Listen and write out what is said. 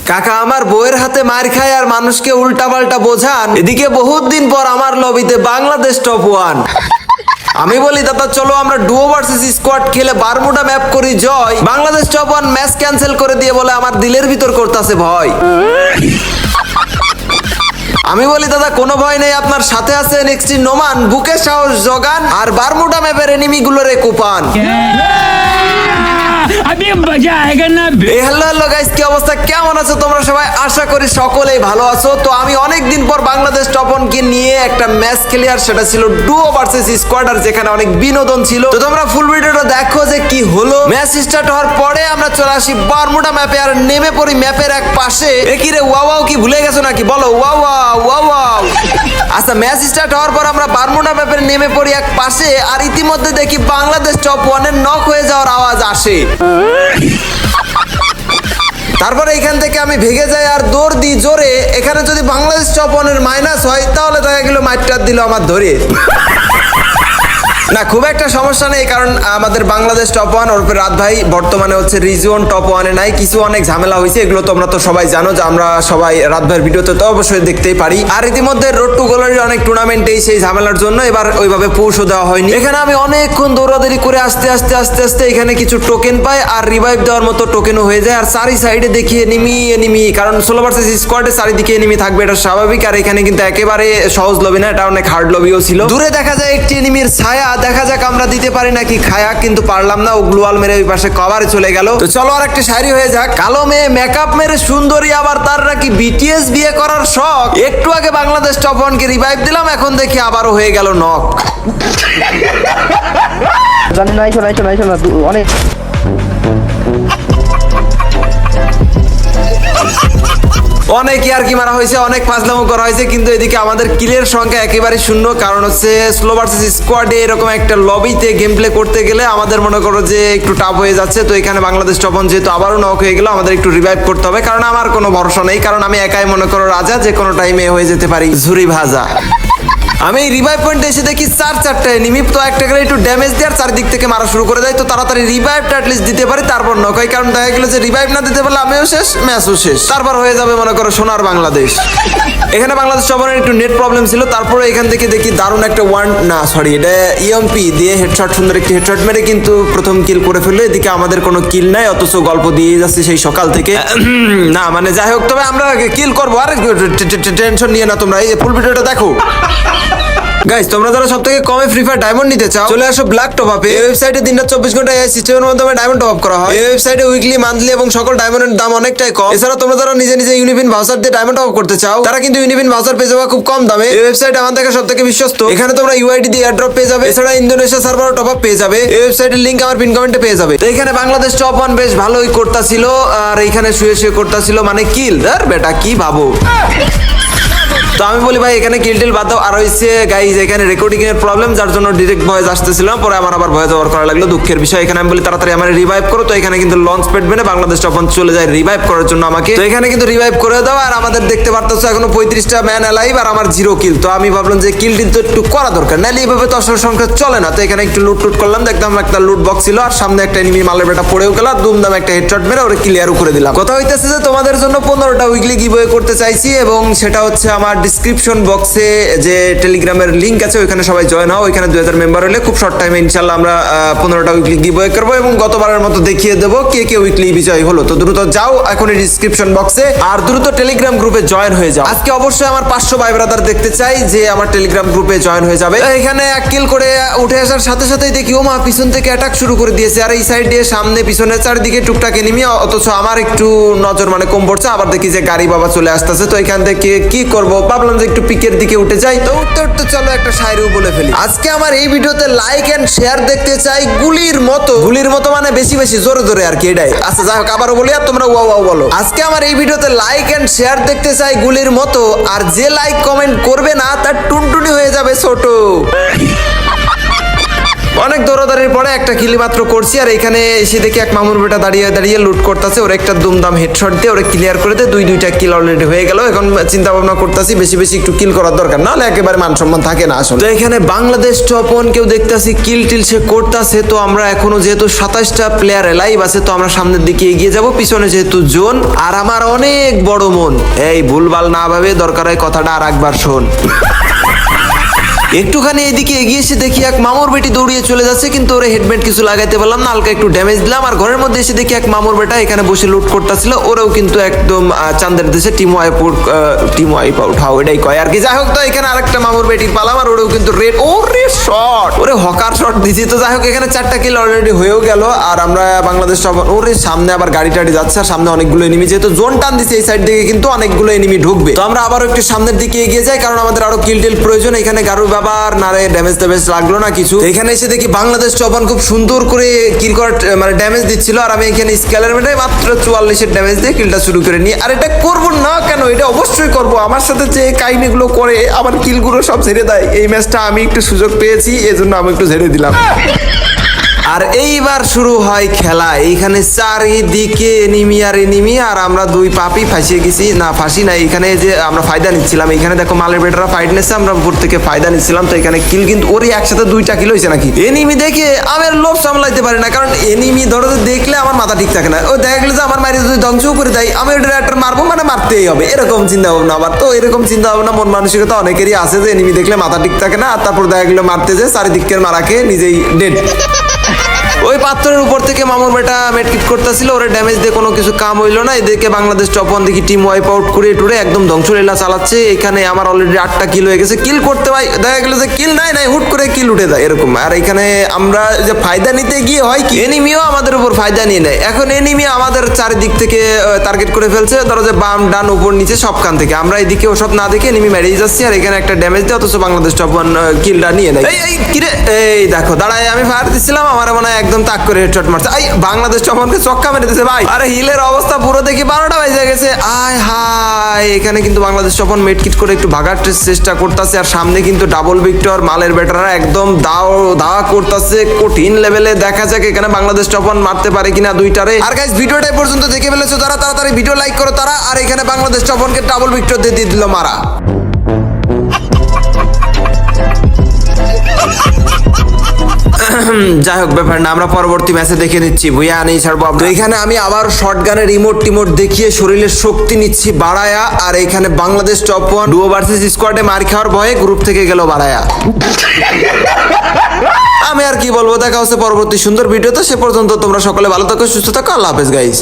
কাকা আমার বউয়ের হাতে মার খায় আর মানুষকে উল্টা পাল্টা বোঝান, এদিকে বহুত দিন পর আমার লবিতে বাংলাদেশ টপ 1। আমি বলি দাদা চলো আমরা ডুও ভার্সেস স্কোয়াড খেলে বারমুডা ম্যাপ করি জয়। বাংলাদেশ টপ 1 ম্যাচ ক্যান্সেল করে দিয়ে বলে আমার দিলের ভিতর করতেছে ভয়। আমি বলি দাদা কোনো ভয় নেই, আপনার সাথে আছে নেক্সটি নোমান, বুকে সাহস জগান আর বারমুডা ম্যাপের এনিমি গুলোরে কুপান। হ্যালো গাইস, কি অবস্থা, কেমন আছো তোমরা সবাই? আশা করি সকলেই ভালো আছো। তো আমি অনেকদিন পর বাংলাদেশ টপ 1 কে নিয়ে একটা ম্যাচ খেলি, আর সেটা ছিল ডুও ভার্সেস স্কোয়াড, আর যেখানে অনেক বিনোদন ছিল। তো তোমরা ফুল ভিডিওটা দেখো যে কি হলো। ম্যাচ স্টার্ট হওয়ার পরে আমরা চলে আসি বারমুডা ম্যাপে আর নেমে পড়ি ম্যাপের এক পাশে। কি রে ওয়াও কি ভুলে গেছো নাকি? বলো ওয়াও ওয়াও। আচ্ছা, ম্যাচ স্টার্ট হওয়ার পর আমরা বারমুডা ম্যাপের নেমে পড়ি এক পাশে, আর ইতিমধ্যে দেখি বাংলাদেশ টপ 1 এর নক হয়ে যাওয়ার আওয়াজ আসে। তারপরে এখান থেকে আমি ভেগে যাই আর দৌড় দিই জোরে। এখানে যদি বাংলাদেশ টপ 1 এর মাইনাস হয় তাহলে দেখা গেল মাইটটা দিল আমার ধরে। না, খুব একটা সমস্যা নেই, কারণ আমাদের বাংলাদেশ টপ 1 ওরপে রাত ভাই বর্তমানে হচ্ছে রিজিয়ন টপ 1 এ নাই। কিছু অনেক ঝামেলা হয়েছে, এগুলো তোমরা তো সবাই জানো যে আমরা সবাই রাত ভাইয়ের ভিডিওতে তো অবশ্যই দেখতেই পারি। আর ইতিমধ্যে রোড টু গ্লোরির অনেক টুর্নামেন্টেই সেই ঝামেলার জন্য এবার ওইভাবে পুশও দেওয়া হয়নি। এখানে আমি অনেকক্ষণ দৌড়াদৌড়ি করে আস্তে আস্তে এখানে কিছু টোকেন পাই আর রিভাইভ দেওয়ার মতো টোকেনও হয়ে যায়। আর চারি সাইডে দেখি এনিমি, কারণ সোলো ভার্সেস স্কোয়াডে চারিদিকে এনিমি থাকবে, এটা স্বাভাবিক। আর এখানে কিন্তু একেবারে সহজ লবি না, এটা অনেক হার্ড লবিও ছিল। দূরে দেখা যায় একটি এনিমির ছায়া, দেখা যাক আমরা দিতে পারি নাকি খায়া, কিন্তু পারলাম না। ও গ্লোয়াল মেরে ওই পাশে কভারে চলে গেল। তো চলো আর একটা শায়রি হয়ে যাক। কালো মেয়ে মেকআপ মেরে সুন্দরী, আবার তার নাকি বিটিএস বিয়ে করার শখ। একটু আগে বাংলাদেশ টপ 1 কে রিভাইভ দিলাম, এখন দেখি আবারও হয়ে গেল নক। জানি না অনেক অনেক আর কি মারা হয়েছে, অনেক ফাজলামো করা হয়েছে, কিন্তু এদিকে আমাদের কিলের সংখ্যা একেবারে শূন্য। কারণ হচ্ছে স্লো ভার্সেস স্কোয়াডে এরকম একটা লবিতে গেম প্লে করতে গেলে আমাদের মনে করো যে একটু টাফ হয়ে যাচ্ছে। তো এখানে বাংলাদেশ টপ 1 যেহেতু আবারও নক হয়ে গেল, আমাদের একটু রিভাইভ করতে হবে, কারণ আমার কোনো ভরসা নেই। কারণ আমি একাই মনে করো রাজা, যে কোনো টাইমে হয়ে যেতে পারি ঝুরি ভাজা। আমি রিভাইভ পয়েন্টে এসে দেখি চারটা এনিমি। তো একটা করে একটু ড্যামেজ দেওয়ার চারদিক থেকে মারা শুরু করে দেয়। তো তাড়াতাড়ি রিভাইভটা অ্যাটলিস্ট দিতে পারি, তারপর নক হয়। কারণ দেখা গেলো যে রিভাইভ না দিতে পারলে আমিও শেষ, ম্যাচও শেষ। তারপর হয়ে যাবে মনে করো সোনার বাংলাদেশ। এখানে বাংলাদেশ সবার একটু নেট প্রবলেম ছিল। তারপরে এখান থেকে দেখি দারুণ একটা এটা ইএমপি দিয়ে হেডশট, সুন্দর একটি হেডশট মেরে কিন্তু প্রথম কিল করে ফেললো। এদিকে আমাদের কোনো কিল নাই, অথচ গল্প দিয়ে যাচ্ছে সেই সকাল থেকে। না মানে যাই হোক, তবে আমরা কিল করবো, আর টেনশন নিয়ে না তোমরা। এই ফুল ভিডিওটা দেখো গাইস। তোমরা যারা সবথেকে কমে ফ্রি ফায়ার ডায়মন্ড নিতে চাও, চলে আসো ব্ল্যাক টপ আপে। এই ওয়েবসাইটে দিনটা 24 ঘন্টা এই সিস্টেমের মাধ্যমে ডায়মন্ড টপ আপ করা হয়। এই ওয়েবসাইটে উইকলি, মান্থলি এবং সকল ডায়মন্ডের দাম অনেকটাই কম। এছাড়া তোমরা যারা নিজে ইউনিপিন ভাউচার দিয়ে ডায়মন্ড টপ আপ করতে চাও, তারা কিন্তু ইউনিপিন ভাউচার পেয়ে যাবে খুব কম দামে। এই ওয়েবসাইট আমার দেখা সবথেকে বিশ্বস্ত। এখানে তোমরা ইউআইডি দিয়ে এয়ারড্রপ পেয়ে যাবে। এছাড়া ইন্দোনেশিয়া সার্ভারও টপ আপ পেয়ে যাবে। এই ওয়েবসাইটের লিংক আমার পিন কমেন্টে পেয়ে যাবে। তো এখানে বাংলাদেশ টপ 1 বেশ ভালোই করতেছিল, আর এখানে শুয়ে করতেছিল, মানে কিল ধর বেটা কি ভাবো। তো আমি বলি ভাই এখানে কিল টিল বাদ দাও। আর হইছে গাইজ এখানে রেকর্ডিং এর প্রবলেম, যার জন্য ডিরেক্ট ভয়েস আসতেছিল না। পরে আমার আবার ভয়েস ওভার করা লাগলো, দুঃখের বিষয়। এখানে আমি বলি তাড়াতাড়ি আমার রিভাইভ করো। তো এখানে কিন্তু লঞ্চ প্যাড মেনে বাংলাদেশ টপ 1 চলে যায় রিভাইভ করার জন্য আমাকে। তো এখানে কিন্তু রিভাইভ করে দাও। আর আমাদের দেখতে পারতেছো এখনো 35টা ম্যান অ্যালাইভ, আর আমার 0 কিল। তো আমি ভাবলাম যে কিল টিল তো একটু করা দরকার, নাহলে এইভাবে তো আসলে সংখ্যা চলে না। তো এখানে একটু লুট করলাম, দেখলাম একটা লুট বক্স ছিল, আর সামনে একটা এনিমি মালের বেটা পড়েও গেল। দুমদাম একটা হেডশট মেরে ওরে ক্লিয়ারও করে দিলাম। কথা হইতেছে যে তোমাদের জন্য 15টা উইকলি গিভওয়ে করতে চাইছি, এবং সেটা হচ্ছে আমার ডিসক্রিপশন বক্স যে টেলিগ্রামের লিংক আছে, ওইখানে সবাই জয়েন হও। ওইখানে 2000 মেম্বার হলে খুব শর্ট টাইমে ইনশাআল্লাহ আমরা 15টা উইকলি গিভওয়ে করব, এবং গতবারের মতো দেখিয়ে দেবো কে উইকলি বিজয় হলো। তো দ্রুত যাও এখন ডিসক্রিপশন বক্সে, আর দ্রুত টেলিগ্রাম গ্রুপে জয়েন হয়ে যাও। আজকে অবশ্যই আমার 500 ভাই ব্রাদার দেখতে চাই যে আমার টেলিগ্রাম গ্রুপে জয়েন হয়ে যাবে। এখানে এক কিল করে উঠে আসার সাথে সাথেই দেখি ও মা পিছন থেকে অ্যাটাক শুরু করে দিয়েছে। আর এই সাইড দিয়ে সামনে পিছনে চারদিকে টুকটাক এনিমি, অথচ আমার একটু নজর মানে কম পড়ছে। আবার দেখি যে গাড়ি বাবা চলে আসতেছে। তো এখান থেকে কি করব, ভাবলাম যে একটু পিকের দিকে উঠে যাই। তো উঠতে চলো একটা শায়রিও বলে ফেলি। আজকে আমার এই ভিডিওতে লাইক এন্ড শেয়ার দেখতে চাই গুলির মতো মানে বেশি জোরে আর কি, এটাই। আচ্ছা যাই হোক, আবারও বলি আর তোমরা ওয়াও বলো। আজকে আমার এই ভিডিওতে লাইক এন্ড শেয়ার দেখতে চাই গুলির মতো, আর যে লাইক কমেন্ট করবে না তার টুনটুনি হয়ে যাবে ছোট। অনেক দৌড়াদৌড়ির পরে একটা কিলি মাত্র করছি, আর এখানে এসে দেখি এক মামুর বেটা দাঁড়িয়ে দাঁড়িয়ে লুট করতেছে। ওর একটা দুমদাম হেডশট দিয়ে ওরে ক্লিয়ার করে দিয়ে দুইটা কিল অলরেডি হয়ে গেল। এখন চিন্তা ভাবনা করতেছি বেশি বেশি একটু কিল করার দরকার, নাহলে একেবারে মান সম্মান থাকে না আসলে। তো এখানে বাংলাদেশ টপ 1 কেউ দেখতেছি কিল টিল সে করতেছে। তো আমরা এখনো যেহেতু 27টা প্লেয়ার লাইভ আছে, তো আমরা সামনের দিকে এগিয়ে যাব। পিছনে যেহেতু জোন, আর আমার অনেক বড় মন, এই ভুলভাল না ভাবে দরকার হয় কথাটা আর একবার শোন। একটুখানি এইদিকে এগিয়ে এসে দেখি এক মামুর বেটি দৌড়িয়ে চলে যাচ্ছে, কিন্তু ওরে হেডমেট কিছু লাগাইতে পারলাম না, হালকা একটু ড্যামেজ দিলাম। আর ঘরের মধ্যে এসে দেখি এক মামুর বেটা এখানে বসে লুট করতেছিল। ওরেও কিন্তু একদম চান্দের দেশে টিম ওয়াইপ আউট হাও এটাই কয় আর কি। যাই হোক, তো এখানে আরেকটা মামুর বেটির পালাম, আর ওরেও কিন্তু রেড ওরে শট, ওরে হকার শট দিছি। তো যাই হোক, এখানে 4টা কিল অলরেডি হয়েও গেল। আর আমরা বাংলাদেশ সব ওরে সামনে আবার গাড়ি টাড়ি যাচ্ছে, আর সামনে অনেকগুলো এনিমি, যেহেতু জোন টান দিছে এই সাইড থেকে কিন্তু অনেকগুলো এনিমি ঢুকবে। তো আমরা আবারও একটু সামনের দিকে এগিয়ে যাই, কারণ আমাদের আরো কিল টিল প্রয়োজন। এখানে গারুর বাবার নারে ড্যামেজ ট্যামেজ লাগলো না কিছু। এখানে এসে দেখি বাংলাদেশ চপান খুব সুন্দর করে কিল করার মানে ড্যামেজ দিচ্ছিল, আর আমি এখানে স্কেলার মেটে মাত্র 44-এর ড্যামেজ দিয়ে কিলটা শুরু করে নিই। আর এটা করবো না কেন, এটা অবশ্যই করব। আমার সাথে যে কাহিনীগুলো করে আমার কিলগুলো সব ছেড়ে দেয়, এই ম্যাচটা আমি একটু সুযোগ পেয়েছি, এজন্য আমি একটু ছেড়ে দিলাম। আর এইবার শুরু হয় খেলা। এইখানে চারিদিকে এনিমি আর এনিমি, আর আমরা দুই পাপি ফাঁসিয়ে গেছি। না ফাঁসি না, এখানে যে আমরা ফায়দা নিচ্ছিলাম। এখানে দেখো মালের বেটারা ফাইট নিচ্ছে, আমরা উপর থেকে ফায়দা নিচ্ছিলাম। তো এখানে কিল কিন্তু ওরই একসাথে 2টা কিল হয়েছে নাকি। এনিমি দেখে আমার লোভ সামলাইতে পারি না, কারণ এনিমি ধরো দেখলে আমার মাথা ঠিক থাকে না। ও দেখা গেলো যে আমার মারি যদি ধ্বংসও করে দেয়, আমি ওটা একটা মারবো মানে মারতেই হবে, এরকম চিন্তা ভাবনা আমার। তো এরকম চিন্তা ভাবনা মন মানসিকতা অনেকেরই আছে, যে এনিমি দেখলে মাথা ঠিক থাকে না, আর তারপর দেখা গেলো মারতে যে চারিদিকের মারাকে নিজেই ডেড। ওই পাথরের উপর থেকে মামুর বেটা মেডকিট করতেছিল, ওরে ড্যামেজ দিয়ে কোনো কিছু কাম হইলো না। এদিকে বাংলাদেশ টপ 1 দেখি টিম ওয়াইপ আউট করে টুরে একদম ধ্বংসলীলা চালাচ্ছে। এখানে আমার অলরেডি 8টা কিল হয়ে গেছে। কিল করতে ভাই দেখা গেল যে কিল নাই হুট করে কিল উঠে যায় এরকম। আর এখানে আমরা যে ফায়দা নিতে গিয়ে হয় কি, এনিমিও আমাদের উপর ফায়দা নিয়ে নেয়। এখন এনিমি আমাদের চারিদিক থেকে টার্গেট করে ফেলছে, ধরো যে বাম ডান উপর নিচে সবখান থেকে। আমরা এদিকে ওসব না দেখে এনিমি মেরেই যাচ্ছি, আর এখানে একটা ড্যামেজ দিয়ে অথচ বাংলাদেশ টপ 1 কিলটা নিয়ে নেয়। এই কিরে, এই দেখো দাঁড়ায় আমি ফায়ার দিচ্ছিলাম, আমার মনে হয় একদম তাক করে হেডশট মারছে। এই বাংলাদেশ টপনকে চক্কা মেরে দিয়েছে ভাই। আরে হিলের অবস্থা পুরো দেখি 12টা বেজে গেছে। আয় হায়, এখানে কিন্তু বাংলাদেশ টপন মেডকিট করে একটু ভাগার চেষ্টা করতেছে, আর সামনে কিন্তু ডাবল ভিক্টর মালের বেটাররা একদম দাওয়া করতেছে কঠিন লেভেলে। দেখা যাক এখানে বাংলাদেশ টপন মারতে পারে কিনা 2টারে। আর গাইস, ভিডিওটা এই পর্যন্ত দেখে ফেলেছো যারা, তাড়াতাড়ি ভিডিও লাইক করো তারা। আর এখানে বাংলাদেশ টপনকে ডাবল ভিক্টর দিয়ে দিল মারা। যাই হোক, ব্যাপার না, আমরা পরবর্তী ম্যাচে দেখে নিচ্ছি, ভুইয়া নেই ছাড়বো। তো এখানে আমি আবার শটগানের রিমোট টিমোট দেখিয়ে শরীরের শক্তি নিচ্ছি বাড়ায়া। আর এখানে বাংলাদেশ টপ 1 ডুও ভার্সেস স্কোয়াডে মার খাওয়ার ভয়ে গ্রুপ থেকে গেল বাড়ায়া। আমি আর কি বলবো, দেখা হচ্ছে পরবর্তী সুন্দর ভিডিওতে। সে পর্যন্ত তোমরা সকলে ভালো থাকো, সুস্থ থাকো। আল্লাহ হাফেজ গাইস।